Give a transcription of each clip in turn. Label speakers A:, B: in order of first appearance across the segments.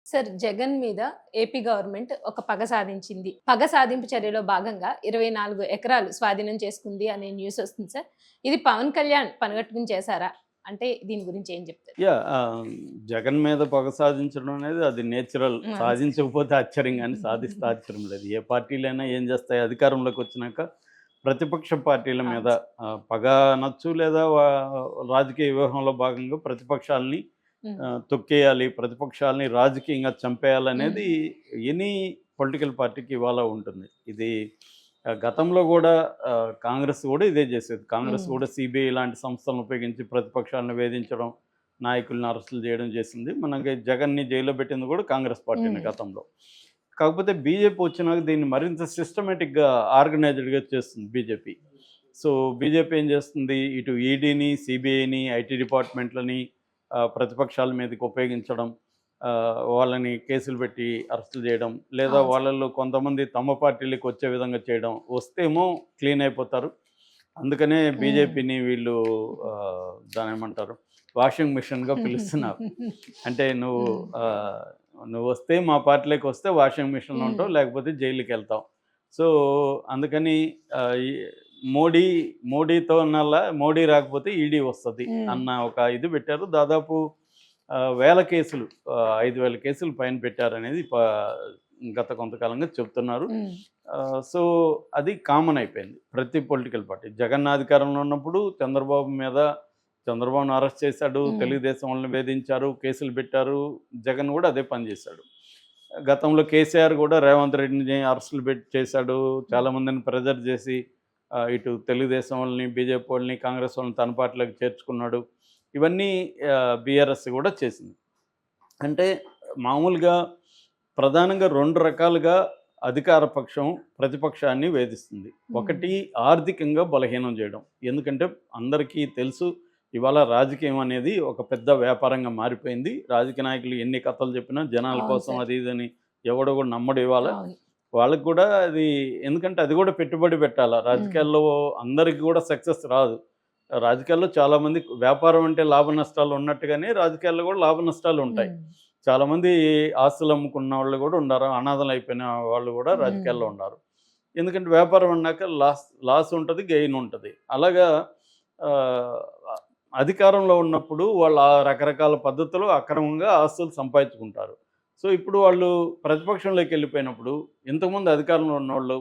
A: Sir Jagan మీద AP government ఒక పగ సాధించింది. పగ సాధింపు చర్యలో భాగంగా 24 ఎకరాలు స్వాధీనం చేసుకుంది అనే న్యూస్ వస్తుంది సార్. ఇది పవన్ కళ్యాణ్ పనిగట్టుకుని చేశారా? అంటే దీని గురించి ఏం చెప్తారు?
B: యాహ్! జగన్ మీద పగ సాధించడం అనేది అది నేచురల్.
A: అవును సార్.
B: సాధించకపోతే ఆశ్చర్యం గానీ, సాధిస్తే ఆశ్చర్యం లేదు. ఏ పార్టీలైనా ఏం చేస్తాయి అధికారంలోకి వచ్చినాక ప్రతిపక్ష పార్టీల
A: అవును
B: మీద
A: సార్.
B: పగ అనొచ్చు లేదా రాజకీయ వ్యూహంలో భాగంగా ప్రతిపక్షాలని
A: హ్మ్.
B: తొక్కేయాలి, ప్రతిపక్షాలని రాజకీయంగా
A: హ్మ్.
B: చంపేయాలనేది ఎనీ పొలిటికల్ పార్టీకి ఇవాళ ఉంటుంది. ఇది గతంలో గూడా కాంగ్రెస్ గూడా ఇదే చేసేది. కాంగ్రెస్
A: హ్మ్.
B: గూడా సీబీఐ లాంటి సంస్థలను ఉపయోగించి ప్రతిపక్షాలను వేధించడం, నాయకులను అరెస్టులు చేయడం చేసింది. మనకి జగన్‌ని జైల్లో పెట్టింది గూడా కాంగ్రెస్ పార్టీనే
A: హ్మ్.
B: గతంలో. కాకపోతే బీజేపీ వచ్చినాక దీన్ని మరింత సిస్టమాటిక్‌గా, ఆర్గనైజ్డ్‌గా చేస్తుంది బీజేపీ. సో, బీజేపీ ఏం చేస్తుంది, ఇటు ఈడీని, సీబీఐని, ఐటీ డిపార్ట్‌మెంట్లని ప్రతిపక్షాల మీదకి ఉపయోగించడం, వాళ్ళని కేసులు పెట్టి అరెస్టులు చేయడం, లేదా
A: అవును సార్.
B: వాళ్ళలో కొంతమంది తమ పార్టీలకి వచ్చే విధంగా చేయడం. వస్తేమో క్లీన్ అయిపోతారు. అందుకనే
A: హ్మ్.
B: బీజేపీని వీళ్ళు దాన్నేమంటారు, వాషింగ్ మిషన్‌గా పిలుస్తున్నారు. అంటే
A: హ్మ్.
B: నువ్వొస్తే మా పార్టీలోకి వస్తే వాషింగ్ మిషన్‌లో
A: హ్మ్.
B: ఉంటావు, లేకపోతే జైలుకెళ్తావు. సో, అందుకని ఈ మోడీ మోడీ రాకపోతే ఈడీ వస్తది
A: హ్మ్.
B: అన్న ఒక ఇది పెట్టారు. దాదాపు వేల కేసులు, 5,000 కేసులు పైన పెట్టారనేది గత కొంతకాలంగా చెప్తున్నారు.
A: హ్మ్.
B: సో, అది కామన్ అయిపోయింది ప్రతి పొలిటికల్ పార్టీ. జగన్ అధికారంలో ఉన్నప్పుడు చంద్రబాబును అరెస్ట్ చేశాడు,
A: హ్మ్.
B: తెలుగుదేశం వాళ్ళని వేధించారు, కేసులు పెట్టారు. జగన్ కూడా అదే పని చేశాడు. గతంలో కేసీఆర్ కూడా రేవంత్ రెడ్డిని అరెస్టులు పెట్టి చేశాడు.
A: హ్మ్.
B: చాలామందిని ప్రెజర్ చేసి ఇటు తెలుగుదేశం వాళ్ళని, బీజేపీ వాళ్ళని, కాంగ్రెస్ వాళ్ళని తన పార్టీలోకి చేర్చుకున్నాడు. ఇవన్నీ బీఆర్ఎస్ కూడా చేసింది. అంటే మామూలుగా ప్రధానంగా 2 రకాలుగా అధికార పక్షం ప్రతిపక్షాన్ని వేధిస్తుంది.
A: హ్మ్.
B: ఒకటి, ఆర్థికంగా బలహీనం చేయడం. ఎందుకంటే అందరికీ తెలుసు, ఇవాళ రాజకీయం అనేది ఒక పెద్ద వ్యాపారంగా మారిపోయింది. రాజకీయ నాయకులు ఎన్ని కథలు చెప్పినా జనాల
A: అవును
B: కోసం
A: సార్.
B: అది ఇదని ఎవడు కూడా నమ్మడు ఇవాళ.
A: అవును.
B: వాళ్ళకి కూడా అది, ఎందుకంటే అది కూడా పెట్టుబడి పెట్టాలా.
A: హ్మ్.
B: రాజకీయాల్లో అందరికి కూడా సక్సెస్ రాదు. రాజకీయాల్లో చాలామంది వ్యాపారం అంటే లాభ నష్టాలు ఉన్నట్టుగానే రాజకీయాల్లో కూడా లాభ నష్టాలు ఉంటాయి.
A: హ్మ్.
B: చాలామంది ఆస్తులు అమ్ముకున్న వాళ్ళు కూడా ఉన్నారు. అనాథలు అయిపోయిన వాళ్ళు కూడా
A: హ్మ్.
B: రాజకీయాల్లో ఉన్నారు. ఎందుకంటే వ్యాపారం అన్నాక లాస్ ఉంటది, గెయిన్ ఉంటది. అలాగా ఆహ్, అధికారంలో ఉన్నప్పుడు వాళ్ళు ఆ రకరకాల పద్ధతులు అక్రమంగా ఆస్తులు సంపాదించుకుంటారు. సో, ఇప్పుడు వాళ్ళు ప్రతిపక్షంలోకి వెళ్ళిపోయినప్పుడు, ఇంతకుముందు అధికారంలో ఉన్నోళ్ళు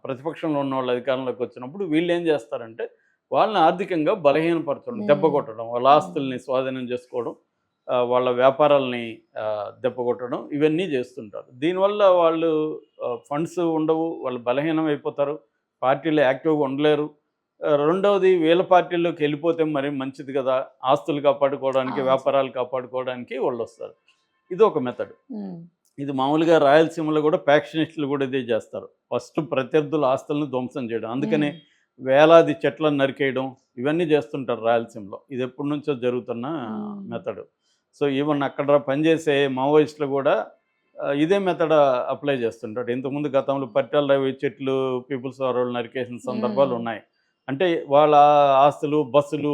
B: ప్రతిపక్షంలో ఉన్నోళ్ళు అధికారంలోకి వచ్చినప్పుడు వీళ్ళేం చేస్తారంటే, వాళ్ళని ఆర్థికంగా బలహీనపరచడం, దెబ్బ
A: హ్మ్.
B: కొట్టడం, వాళ్ళ
A: హ్మ్.
B: ఆస్తుల్ని స్వాధీనం చేసుకోవడం, వాళ్ళ వ్యాపారాల్ని దెబ్బకొట్టడం, ఇవన్నీ చేస్తుంటారు. దీనివల్ల వాళ్ళు ఫండ్స్ ఉండవు. వాళ్ళు బలహీనమైపోతారు. పార్టీలో యాక్టివ్‌గా ఉండలేరు. రెండవది, వీళ్ళ పార్టీల్లోకెళ్ళిపోతే మరి మంచిది గదా! ఆస్తులు కాపాడుకోవడానికి,
A: అవును సార్.
B: వ్యాపారాలు కాపాడుకోవడానికి వాళ్ళొస్తారు. ఇదొక మెథడ్.
A: హ్మ్.
B: ఇది మామూలుగా రాయలసీమలో గూడా ఫ్యాక్షనిస్టులు గూడా ఇదే జేస్తారు. ఫస్ట్ ప్రత్యర్థుల ఆస్తులను ధ్వంసం చేయడం. అందుకనే
A: హ్మ్.
B: వేలాది చెట్లను నరికేయడం, ఇవన్నీ జేస్తుంటారు రాయలసీమలో. ఇది ఎప్పటినుంచో జరుగుతున్న
A: హ్మ్.
B: మెథడు. సో, ఈవెన్ అక్కడ పనిచేసే మావోయిస్టులు గూడా ఇదే మెథడ్ అప్లై చేస్తుంటాడు. ఇంతకుముందు గతంలో పరిటాల రవి చెట్లు పీపుల్స్ వార్ వాళ్ళు నరికేసిన
A: హ్మ్.
B: సందర్భాలున్నాయి. అంటే వాళ్ళ ఆస్తులు, బస్సులు,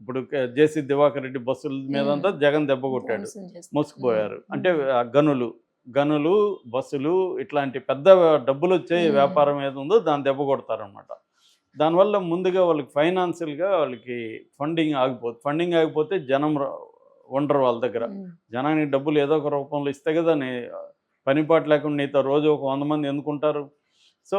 B: ఇప్పుడు జేసీ దివాకర్ రెడ్డి బస్సుల
A: హ్మ్.
B: మీదంతా జగన్ దెబ్బ కొట్టాడు.
A: ధ్వంసం చేస్తారు. హ్మ్.
B: మోసుకుపోయారు. అంటే
A: హ్మ్.
B: గనులు, బస్సులు, ఇట్లాంటి పెద్ద డబ్బులొచ్చే
A: హ్మ్.
B: వ్యాపారం ఏదుందో దాన్ని దెబ్బ కొడతారనమాట. దానివల్ల ముందుగా వాళ్ళకి ఫైనాన్షియల్‌గా వాళ్ళకి ఫండింగ్ ఆగిపోతే జనం ఉండరు వాళ్ళ దగ్గర.
A: హ్మ్.
B: జనానికి డబ్బులు ఏదో ఒక రూపంలో ఇస్తే కదా పని పాట లేకుండా నీతో రోజు ఒక 100 మంది ఎందుకుంటారు? సో,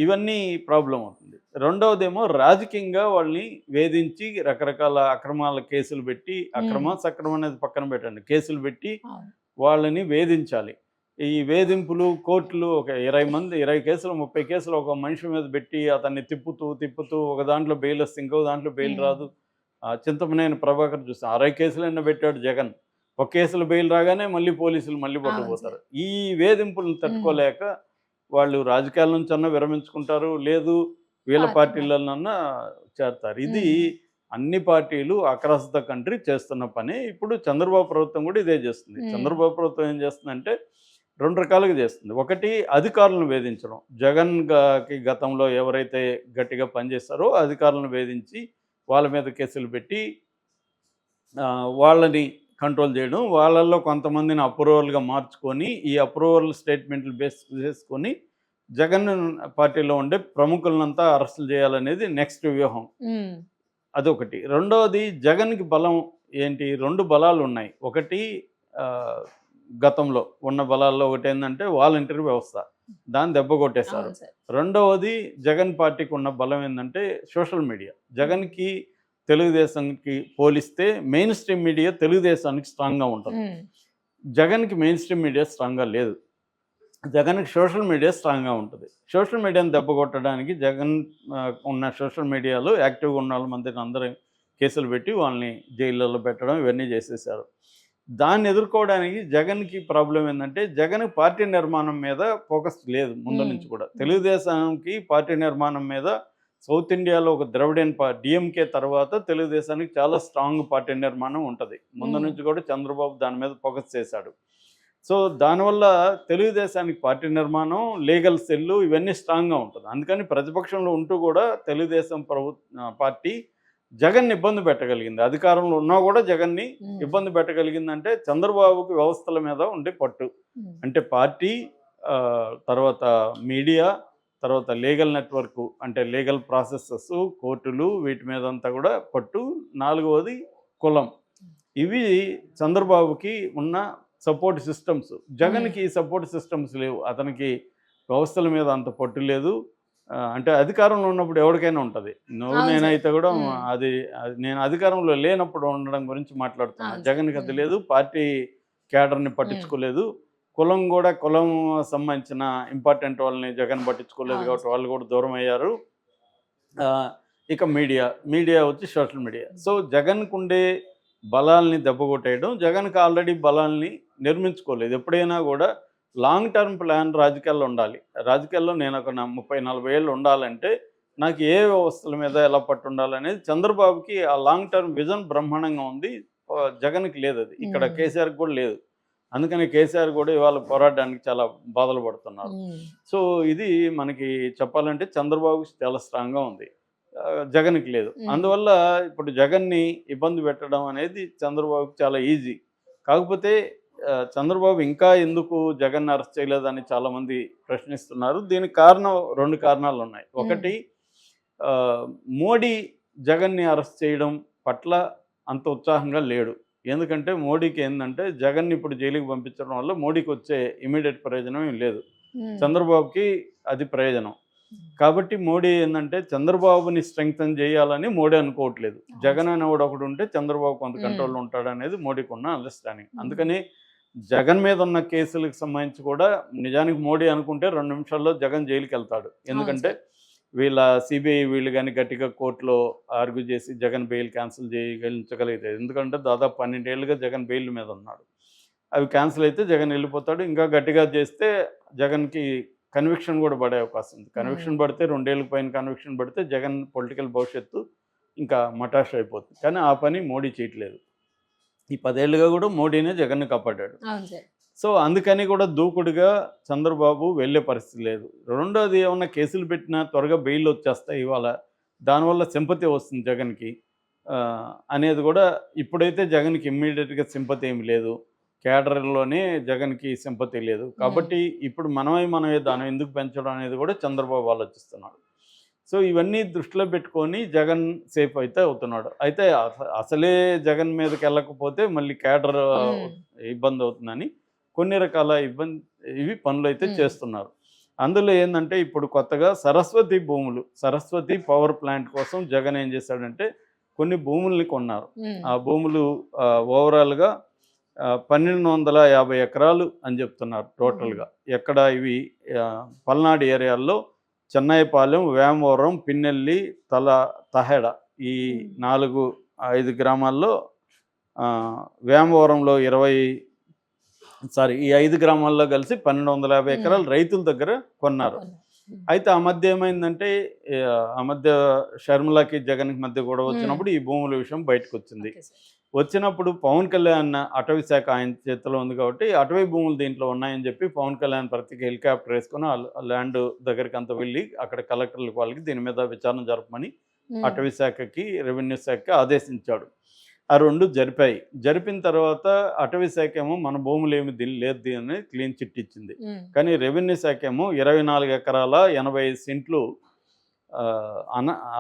B: ఇవన్నీ ప్రాబ్లమ్ అవుతుంది. రెండవదేమో రాజకీయంగా వాళ్ళని వేధించి రకరకాల అక్రమాల కేసులు పెట్టి,
A: హ్మ్.
B: సక్రమం అనేది పక్కన పెట్టండి. కేసులు పెట్టి
A: అవును.
B: వాళ్ళని వేధించాలి. ఈ వేధింపులు, కోర్టులు ఒక 20 కేసులు, 30 కేసులు ఒక మనిషి మీద పెట్టి అతన్ని తిప్పుతూ ఒక దాంట్లో బెయిల్ వస్తే ఇంకో దాంట్లో బెయిల్
A: హ్మ్.
B: రాదు. చింతమనేని ప్రభాకర్ చూసాం. 60 కేసులైనా పెట్టాడు జగన్. ఒక కేసులో బెయిల్ రాగానే మళ్ళీ పోలీసులు మళ్ళీ
A: అవును సార్.
B: పట్టుకుపోతారు. ఈ వేధింపులను
A: హ్మ్.
B: తట్టుకోలేక వాళ్ళు రాజకీయాల నుంచన్నా విరమించుకుంటారు. లేదు, వీళ్ళ
A: పార్టీ మారి
B: పార్టీలలోనన్నా చేరతారు. ఇది
A: హ్మ్.
B: అన్ని పార్టీలు అక్రాస్ ద కంట్రీ చేస్తున్న పని. ఇప్పుడు చంద్రబాబు ప్రభుత్వం కూడా ఇదే చేస్తుంది.
A: హ్మ్.
B: చంద్రబాబు ప్రభుత్వం ఏం చేస్తుందంటే 2 రకాలుగా చేస్తుంది. ఒకటి, అధికారులను వేధించడం. జగన్ గతంలో ఎవరైతే గట్టిగా పనిచేస్తారో అధికారులను వేధించి వాళ్ళ మీద కేసులు పెట్టి వాళ్ళని కంట్రోల్ చేయడం, వాళ్ళల్లో కొంతమందిని అప్రూవల్గా మార్చుకొని ఈ అప్రూవల్ స్టేట్మెంట్లు బేస్ చేసుకొని జగన్ పార్టీలో ఉండే ప్రముఖులనంతా అరెస్టులు చేయాలనేది నెక్స్ట్ వ్యూహం. అదొకటి. రెండవది జగన్కి బలం ఏంటి, 2 బలాలు ఉన్నాయి. ఒకటి గతంలో ఉన్న బలాల్లో ఒకటి ఏంటంటే వాలంటీర్ వ్యవస్థ, దాన్ని దెబ్బ కొట్టేశారు. రెండవది జగన్ పార్టీకి ఉన్న బలం ఏంటంటే సోషల్ మీడియా. జగన్కి తెలుగుదేశానికి పోలిస్తే మెయిన్ స్ట్రీమ్ మీడియా తెలుగుదేశానికి స్ట్రాంగ్గా ఉంటుంది. జగన్కి మెయిన్ స్ట్రీమ్ మీడియా స్ట్రాంగ్గా లేదు. జగన్కి సోషల్ మీడియా స్ట్రాంగ్గా ఉంటుంది. సోషల్ మీడియాని దెబ్బ కొట్టడానికి జగన్ ఉన్న సోషల్ మీడియాలో యాక్టివ్గా ఉన్న వాళ్ళ మందిని అందరూ కేసులు పెట్టి వాళ్ళని జైళ్ళలో పెట్టడం ఇవన్నీ చేసేసారు. దాన్ని ఎదుర్కోవడానికి జగన్కి ప్రాబ్లం ఏంటంటే జగన్ పార్టీ నిర్మాణం మీద ఫోకస్ లేదు ముందు నుంచి కూడా. తెలుగుదేశానికి పార్టీ నిర్మాణం మీద సౌత్ ఇండియాలో ఒక ద్రవిడియన్ డిఎంకే తర్వాత తెలుగుదేశానికి చాలా స్ట్రాంగ్ పార్టీ నిర్మాణం ఉంటుంది. ముందు నుంచి కూడా చంద్రబాబు దాని మీద ఫోకస్ చేశాడు. సో దానివల్ల తెలుగుదేశానికి పార్టీ నిర్మాణం, లీగల్ సెల్లు ఇవన్నీ స్ట్రాంగ్గా ఉంటుంది. అందుకని ప్రతిపక్షంలో ఉంటూ కూడా తెలుగుదేశం పార్టీ జగన్ని ఇబ్బంది పెట్టగలిగింది. అధికారంలో ఉన్నా కూడా జగన్ని ఇబ్బంది పెట్టగలిగిందంటే చంద్రబాబుకి వ్యవస్థల మీద ఉండే పట్టు. అంటే పార్టీ, తర్వాత మీడియా, తర్వాత లీగల్ నెట్వర్క్ అంటే లీగల్ ప్రాసెసెస్, కోర్టులు, వీటి మీద అంతా కూడా పట్టు. 4వది కులం. ఇవి చంద్రబాబుకి ఉన్న సపోర్ట్ సిస్టమ్స్. జగన్కి సపోర్ట్ సిస్టమ్స్ లేవు. అతనికి వ్యవస్థల మీద అంత పట్టు లేదు. అంటే అధికారంలో ఉన్నప్పుడు ఎవరికైనా ఉంటుంది. నేనైతే కూడా అది నేను అధికారంలో లేనప్పుడు ఉండడం గురించి మాట్లాడుతున్నాను. జగన్కి అది లేదు. పార్టీ క్యాడర్ని పట్టించుకోలేదు. కులం కూడా, కులం సంబంధించిన ఇంపార్టెంట్ వాళ్ళని జగన్ పట్టించుకోలేదు కాబట్టి వాళ్ళు కూడా దూరం అయ్యారు. ఇక మీడియా వచ్చి సోషల్ మీడియా. సో జగన్కు ఉండే బలాల్ని దెబ్బకొట్టేయడం, జగన్కి ఆల్రెడీ బలాల్ని నిర్మించుకోలేదు. ఎప్పుడైనా కూడా లాంగ్ టర్మ్ ప్లాన్ రాజకీయాల్లో ఉండాలి. రాజకీయాల్లో నేను ఒక 30-40 ఏళ్ళు ఉండాలంటే నాకు ఏ వ్యవస్థల మీద ఎలా పట్టు ఉండాలనేది చంద్రబాబుకి ఆ లాంగ్ టర్మ్ విజన్ బ్రహ్మాండంగా ఉంది. జగన్కి లేదు. అది ఇక్కడ కేసీఆర్కి కూడా లేదు. అందుకని కేసీఆర్ కూడా ఇవాళ పోరాడడానికి చాలా బాధలు పడుతున్నారు. సో ఇది మనకి చెప్పాలంటే చంద్రబాబుకి చాలా స్ట్రాంగ్గా ఉంది, జగన్కి లేదు. అందువల్ల ఇప్పుడు జగన్ని ఇబ్బంది పెట్టడం అనేది చంద్రబాబుకి చాలా ఈజీ. కాకపోతే చంద్రబాబు ఇంకా ఎందుకు జగన్ అరెస్ట్ చేయలేదని చాలామంది ప్రశ్నిస్తున్నారు. దీనికి కారణం 2 కారణాలు ఉన్నాయి. ఒకటి, మోడీ జగన్ని అరెస్ట్ చేయడం పట్ల అంత ఉత్సాహంగా లేడు. ఎందుకంటే మోడీకి ఏంటంటే జగన్ని ఇప్పుడు జైలుకి పంపించడం వల్ల మోడీకి వచ్చే ఇమీడియట్ ప్రయోజనం ఏం లేదు. చంద్రబాబుకి అది ప్రయోజనం. కాబట్టి మోడీ ఏంటంటే చంద్రబాబుని స్ట్రెంగ్తన్ చేయాలని మోడీ అనుకోవట్లేదు. జగన్ అనేవాడు ఒకడు ఉంటే చంద్రబాబు కొంత కంట్రోల్లో ఉంటాడు అనేది మోడీకి ఉన్న అండర్స్టాండింగ్. అందుకని జగన్ మీద ఉన్న కేసులకు సంబంధించి కూడా నిజానికి మోడీ అనుకుంటే 2 నిమిషాల్లో జగన్ జైలుకి వెళ్తాడు. ఎందుకంటే వీళ్ళ సిబిఐ వీళ్ళు కానీ గట్టిగా కోర్టులో ఆర్గ్యూ చేసి జగన్ బెయిల్ క్యాన్సిల్ చేయగలించగలిగితే, ఎందుకంటే దాదాపు 12 ఏళ్ళుగా జగన్ బెయిల్ మీద ఉన్నాడు. అవి క్యాన్సిల్ అయితే జగన్ వెళ్ళిపోతాడు. ఇంకా గట్టిగా చేస్తే జగన్కి కన్విక్షన్ కూడా పడే అవకాశం ఉంది. కన్విక్షన్ పడితే 2 ఏళ్ళకి పైన కన్విక్షన్ పడితే జగన్ పొలిటికల్ భవిష్యత్తు ఇంకా మటాష్ అయిపోతుంది. కానీ ఆ పని మోడీ చేయట్లేదు. ఈ 10 ఏళ్ళుగా కూడా మోడీనే జగన్ని కాపాడాడు. సో అందుకని కూడా దూకుడుగా చంద్రబాబు వెళ్ళే పరిస్థితి లేదు. రెండోది, ఏమన్నా కేసులు పెట్టినా త్వరగా బెయిల్ వచ్చేస్తాయి ఇవాళ, దానివల్ల సింపతి వస్తుంది జగన్కి అనేది కూడా. ఇప్పుడైతే జగన్కి ఇమ్మీడియట్గా సింపతి ఏమి లేదు, కేడర్లోనే జగన్కి సింపతి లేదు. కాబట్టి ఇప్పుడు మనమే దాన్ని ఎందుకు పెంచడం అనేది కూడా చంద్రబాబు ఆలోచిస్తున్నాడు. సో ఇవన్నీ దృష్టిలో పెట్టుకొని జగన్ సేఫ్ అయితే అవుతున్నాడు. అయితే అసలే జగన్ మీదకి వెళ్ళకపోతే మళ్ళీ కేడర్ ఇబ్బంది అవుతుందని కొన్ని రకాల పనులు అయితే చేస్తున్నారు. అందులో ఏంటంటే ఇప్పుడు కొత్తగా సరస్వతి పవర్ ప్లాంట్ కోసం జగన్ ఏం చేశాడంటే కొన్ని భూముల్ని కొన్నారు. ఆ భూములు ఓవరాల్గా 1250 ఎకరాలు అని చెప్తున్నారు టోటల్గా. ఎక్కడ ఇవి పల్నాడు ఏరియాల్లో చెన్నైపాలెం, వేమవరం, పిన్నెల్లి, తహెడ ఈ 4-5 గ్రామాల్లో, వేమవరంలో ఈ 5 గ్రామాల్లో కలిసి 1250 ఎకరాలు రైతుల దగ్గర కొన్నారు. అయితే ఆ మధ్య ఏమైందంటే షర్మిలాకి జగన్కి మధ్య గొడవ వచ్చినప్పుడు ఈ భూముల విషయం బయటకు వచ్చినప్పుడు పవన్ కళ్యాణ్ అటవీ శాఖ ఆయన చేతిలో ఉంది కాబట్టి అటవీ భూములు దీంట్లో ఉన్నాయని చెప్పి పవన్ కళ్యాణ్ ప్రతి హెలికాప్టర్ వేసుకొని ఆ ల్యాండ్ దగ్గరికి అంతా వెళ్ళి అక్కడ కలెక్టర్లకు వాళ్ళకి దీని మీద విచారణ జరపమని అటవీ శాఖకి, రెవెన్యూ శాఖకి ఆదేశించాడు. ఆ 2 జరిపాయి. జరిపిన తర్వాత అటవీ శాఖ ఏమో మన భూములు ఏమి లేదు అని క్లీన్ చిట్ ఇచ్చింది. కానీ రెవెన్యూ శాఖ ఏమో 24 ఎకరాల 85 సెంట్లు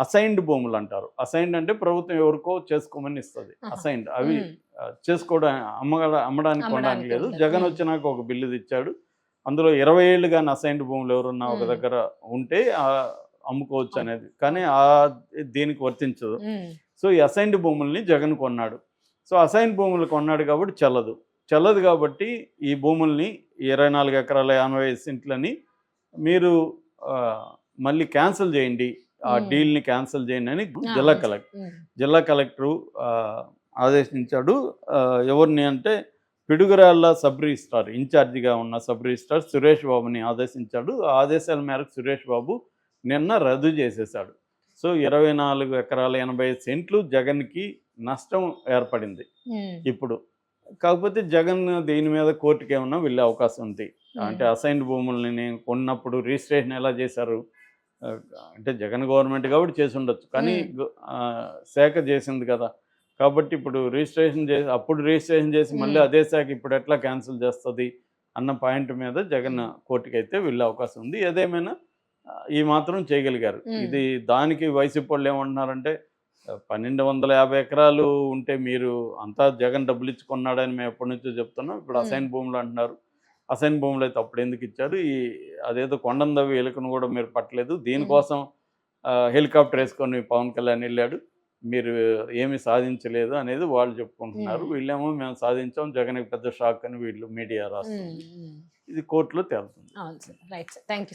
B: అసైన్డ్ భూములు అంటారు. అసైన్డ్ అంటే ప్రభుత్వం ఎవరికో చేసుకోమని ఇస్తుంది. అసైన్డ్ అవి చేసుకోవడం అమ్మడానికి కొనడానికి లేదు. జగన్ వచ్చినాక ఒక బిల్లు తెచ్చాడు. అందులో 20 ఏళ్ళు కానీ అసైన్డ్ భూములు ఎవరున్నా ఒక దగ్గర ఉంటే అమ్ముకోవచ్చు అనేది. కానీ దీనికి వర్తించదు. సో ఈ అసైన్డ్ భూముల్ని జగన్ కొన్నాడు. సో అసైన్డ్ భూములు కొన్నాడు కాబట్టి చెల్లదు కాబట్టి ఈ భూముల్ని 24 ఎకరాల 85 సెంట్లని మీరు మళ్ళీ క్యాన్సిల్ చేయండి, ఆ డీల్ని క్యాన్సిల్ చేయండి అని జిల్లా కలెక్టరు ఆదేశించాడు. ఎవరిని అంటే పిడుగురాళ్ళ సబ్ రిజిస్ట్రార్ ఇన్ఛార్జిగా ఉన్న సబ్ రిజిస్ట్రార్ సురేష్ బాబుని ఆదేశించాడు. ఆ ఆదేశాల మేరకు సురేష్ బాబు నిన్న రద్దు చేసేశాడు. సో 24 ఎకరాల 85 సెంట్లు జగన్కి నష్టం ఏర్పడింది ఇప్పుడు. కాకపోతే జగన్ దీని మీద కోర్టుకి ఏమన్నా వెళ్ళే అవకాశం ఉంది. అంటే అసైన్డ్ భూముల్ని నేను కొన్నప్పుడు రిజిస్ట్రేషన్ ఎలా చేశారు అంటే జగన్ గవర్నమెంట్ కాబట్టి చేసి ఉండొచ్చు, కానీ శాఖ చేసింది కదా. కాబట్టి ఇప్పుడు రిజిస్ట్రేషన్ చేసి మళ్ళీ అదే శాఖ ఇప్పుడు ఎట్లా క్యాన్సిల్ చేస్తుంది అన్న పాయింట్ మీద జగన్ కోర్టుకి అయితే వెళ్ళే అవకాశం ఉంది. ఏదేమైనా ఈ మాత్రం చేయగలిగారు. ఇది దానికి వైసీపీ వాళ్ళు ఏమంటున్నారంటే 1250 ఎకరాలు ఉంటే మీరు అంతా జగన్ డబ్బులు ఇచ్చుకున్నాడని మేము ఎప్పటి నుంచో చెప్తున్నాం. ఇప్పుడు అసైన్ భూములు అంటున్నారు. అసైన్ భూములు అయితే అప్పుడు ఎందుకు ఇచ్చారు? అదేదో కొండందవి ఎలుకను కూడా మీరు పట్టలేదు. దీనికోసం హెలికాప్టర్ వేసుకొని పవన్ కళ్యాణ్ వెళ్ళాడు, మీరు ఏమి సాధించలేదు అనేది వాళ్ళు చెప్పుకుంటున్నారు. వీళ్ళేమో మేము సాధించాం, జగన్కి పెద్ద షాక్ అని వీళ్ళు మీడియా రాస్తుంది. ఇది కోర్టులో తేలుతుంది.
A: అవును sir, right sir, thank you.